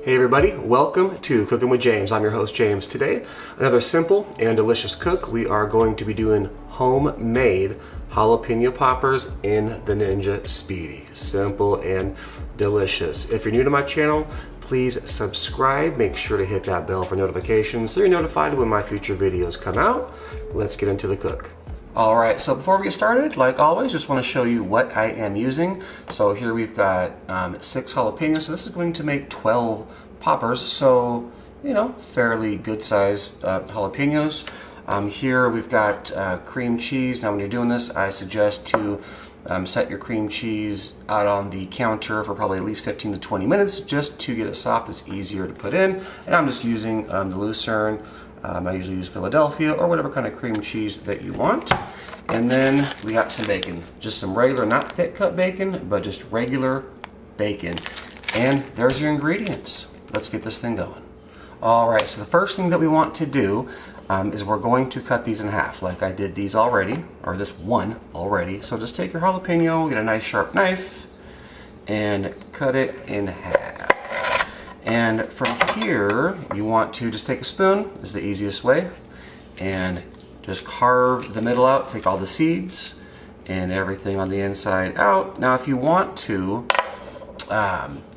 Hey everybody, welcome to Cooking with James. I'm your host James. Today, another simple and delicious cook. We are going to be doing homemade jalapeno poppers in the Ninja Speedy. Simple and delicious. If you're new to my channel, please subscribe. Make sure to hit that bell for notifications so you're notified when my future videos come out. Let's get into the cook. Alright, so before we get started, like always, just want to show you what I am using. So here we've got 6 jalapenos, so this is going to make 12 poppers, so, you know, fairly good sized jalapenos. Here we've got cream cheese. Now when you're doing this, I suggest to set your cream cheese out on the counter for probably at least 15 to 20 minutes just to get it soft. It's easier to put in, and I'm just using the Lucerne. I usually use Philadelphia or whatever kind of cream cheese that you want. And then we got some bacon. Just some regular, not thick cut bacon, but just regular bacon. And there's your ingredients. Let's get this thing going. Alright, so the first thing that we want to do is we're going to cut these in half, like I did these already, or this one already. So just take your jalapeno, get a nice sharp knife, and cut it in half. And from here, you want to just take a spoon, is the easiest way, and just carve the middle out, take all the seeds and everything on the inside out. Now if you want to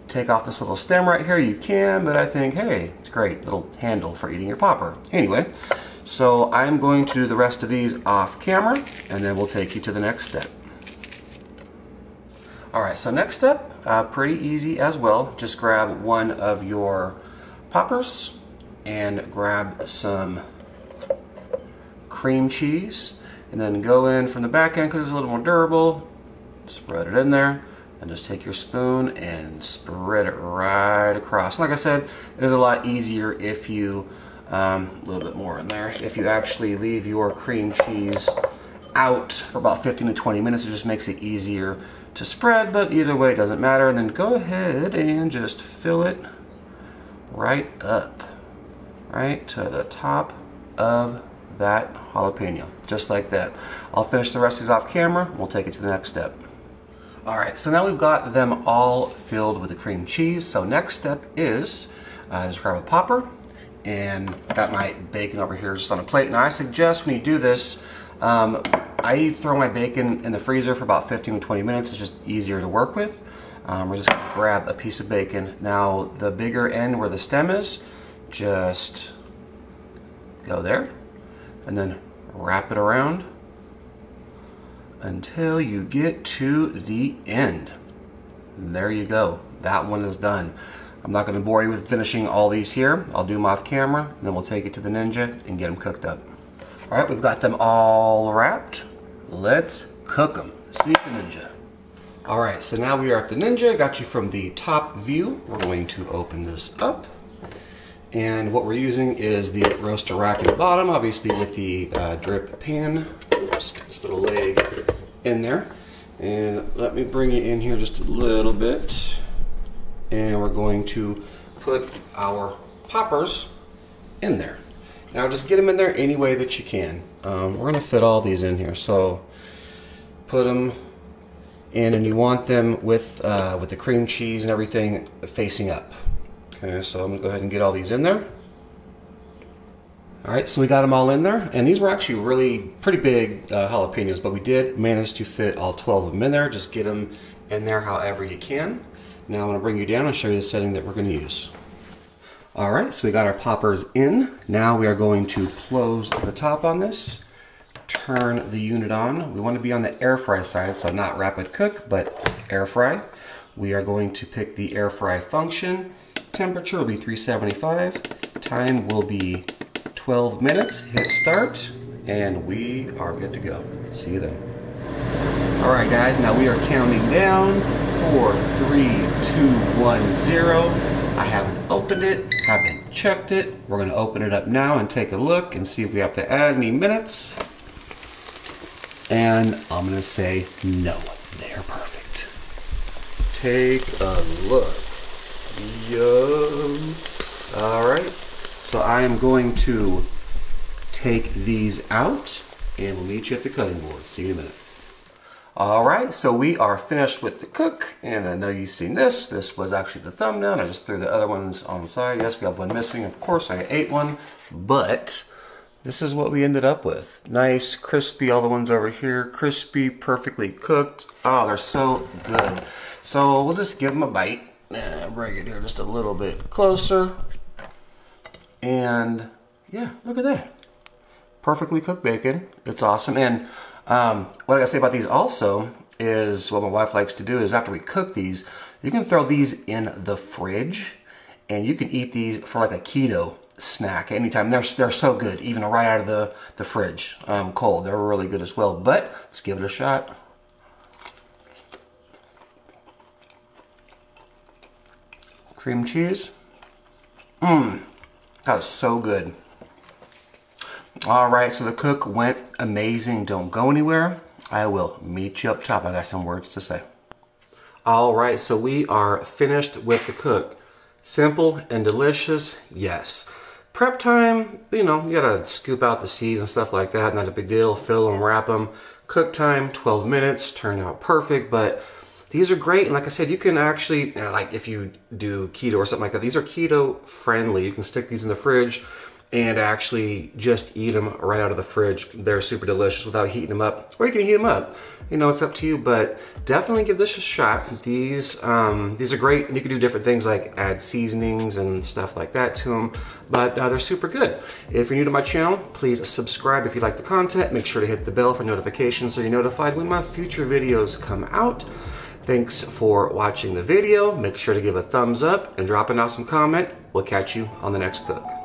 take off this little stem right here, you can, but I think, hey, it's great, little handle for eating your popper. Anyway, so I'm going to do the rest of these off camera, and then we'll take you to the next step. Alright, so next step, pretty easy as well. Just grab one of your poppers and grab some cream cheese, and then go in from the back end because it's a little more durable. Spread it in there, and just take your spoon and spread it right across. Like I said, it is a lot easier if you, a little bit more in there, if you actually leave your cream cheese out for about 15 to 20 minutes. It just makes it easier to spread, but either way it doesn't matter. And then go ahead and just fill it right up, right to the top of that jalapeno, just like that. I'll finish the rest of these off camera. We'll take it to the next step. Alright, so now we've got them all filled with the cream cheese. So next step is just grab a popper, and I got my bacon over here just on a plate. Now I suggest when you do this, I throw my bacon in the freezer for about 15 to 20 minutes. It's just easier to work with. We're just going to grab a piece of bacon. Now the bigger end where the stem is, just go there and then wrap it around until you get to the end. And there you go. That one is done. I'm not going to bore you with finishing all these here. I'll do them off camera, and then we'll take it to the Ninja and get them cooked up. Alright, we've got them all wrapped. Let's cook them. Sweep the Ninja. Alright, so now we are at the Ninja. Got you from the top view. We're going to open this up. And what we're using is the roaster rack at the bottom, obviously with the drip pan. Oops, this little leg in there. And let me bring it in here just a little bit. And we're going to put our poppers in there. Now just get them in there any way that you can. We're going to fit all these in here, so put them in, and you want them with the cream cheese and everything facing up. Okay, so I'm going to go ahead and get all these in there. Alright, so we got them all in there, and these were actually really pretty big jalapenos, but we did manage to fit all 12 of them in there. Just get them in there however you can. Now I'm going to bring you down and show you the setting that we're going to use. Alright, so we got our poppers in. Now we are going to close the top on this, turn the unit on. We want to be on the air fry side, so not rapid cook, but air fry. We are going to pick the air fry function. Temperature will be 375. Time will be 12 minutes. Hit start, and we are good to go. See you then. Alright guys, now we are counting down. 4, 3, 2, 1, 0. I haven't opened it, haven't checked it. We're going to open it up now and take a look and see if we have to add any minutes. And I'm going to say no, they're perfect. Take a look. Yo. Alright, so I am going to take these out, and we'll meet you at the cutting board. See you in a minute. All right, so we are finished with the cook, and I know you've seen this. This was actually the thumbnail, and I just threw the other ones on the side. Yes, we have one missing. Of course, I ate one, but this is what we ended up with. Nice, crispy, all the ones over here, crispy, perfectly cooked. Oh, they're so good. So we'll just give them a bite. Bring it here just a little bit closer. And yeah, look at that. Perfectly cooked bacon. It's awesome. And what I gotta say about these also is what my wife likes to do is after we cook these, you can throw these in the fridge and you can eat these for like a keto snack anytime. They're so good, even right out of the fridge, cold. They're really good as well. But let's give it a shot. Cream cheese. That was so good. All right, so the cook went amazing. Don't go anywhere. I will meet you up top. I got some words to say. All right, so we are finished with the cook. Simple and delicious, yes. Prep time, you know, you gotta scoop out the seeds and stuff like that. Not a big deal. Fill them, wrap them. Cook time, 12 minutes. Turned out perfect, but these are great. And like I said, you can actually, like if you do keto or something like that, these are keto friendly. You can stick these in the fridge and actually just eat them right out of the fridge. They're super delicious without heating them up. Or you can heat them up. You know, it's up to you, but definitely give this a shot. These are great, and you can do different things like add seasonings and stuff like that to them, but they're super good. If you're new to my channel, please subscribe if you like the content. Make sure to hit the bell for notifications so you're notified when my future videos come out. Thanks for watching the video. Make sure to give a thumbs up and drop an awesome comment. We'll catch you on the next cook.